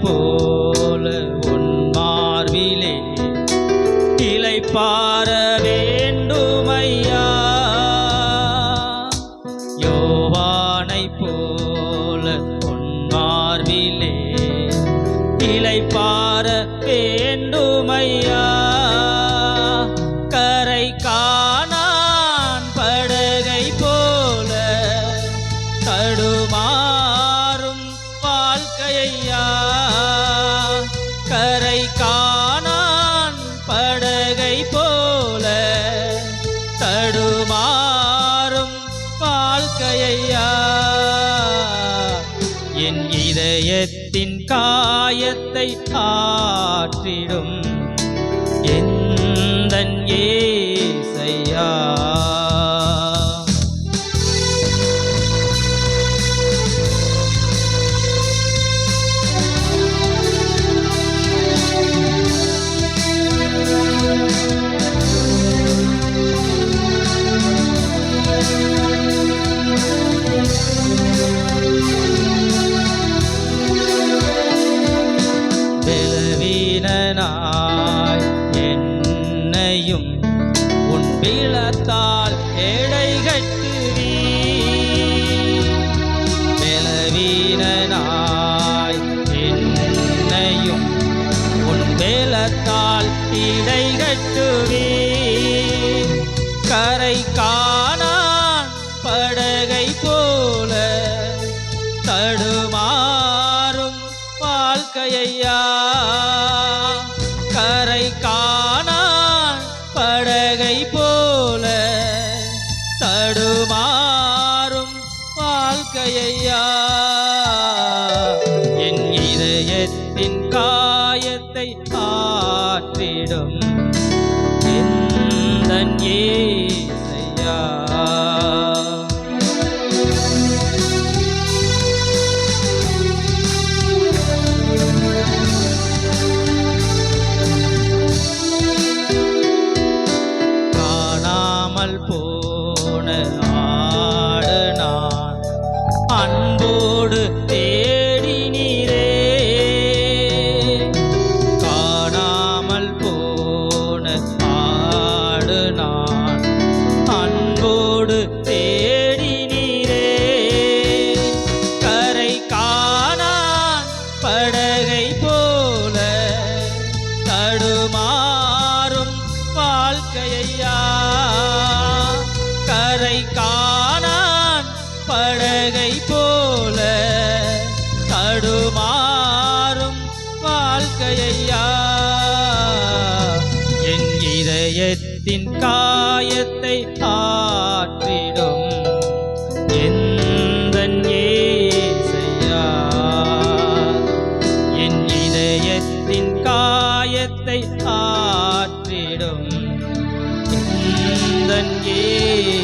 போல உன் மார்பிலே இளைப்பாற வேண்டுமையா. யோவானை போல உன் மார்பிலே இளைப்பாற வேண்டுமையா. கரை காணான் படகை போல தடுமாறும் வாழ்க்கையா. கரை காணான் படகை போல தடுமாறும் வாழ்க்கையா. என் இதயத்தின் காயத்தை ஆற்றிடும் எந்தன் இயேசையா. பலவீனனாய் என்னையும் உன் பீலத்தால் எடை கட்டுவீர். பலவீனனாய் என்னையும் உன் பீலத்தால் இடை கட்டுவீர். கரை காணான் படகை போல தடுமாறும் வாழ்க்கையா. கரை காணான் படகை போல தடுமாறும் வாழ்க்கையா. என் இதயத்தின் காயத்தை ஆற்றிடும் எந்தன் இயேசையா. போன ஆடு நான் அன்போடு தேடினீரே. காணாமல் போன ஆடு நான் அன்போடு தேடினீரே. கரை காணான் படகை போல தடுமாறும் வாழ்க்கையா. கரை காணான் படகை போல தடுமாறும் வாழ்க்கையா. என் இதயத்தின் காயத்தை ஆற்றிடும் எந்தன் இயேசையா. என் இதயத்தின் காயத்தை ஆற்றிடும் எந்தன் இயேசையா.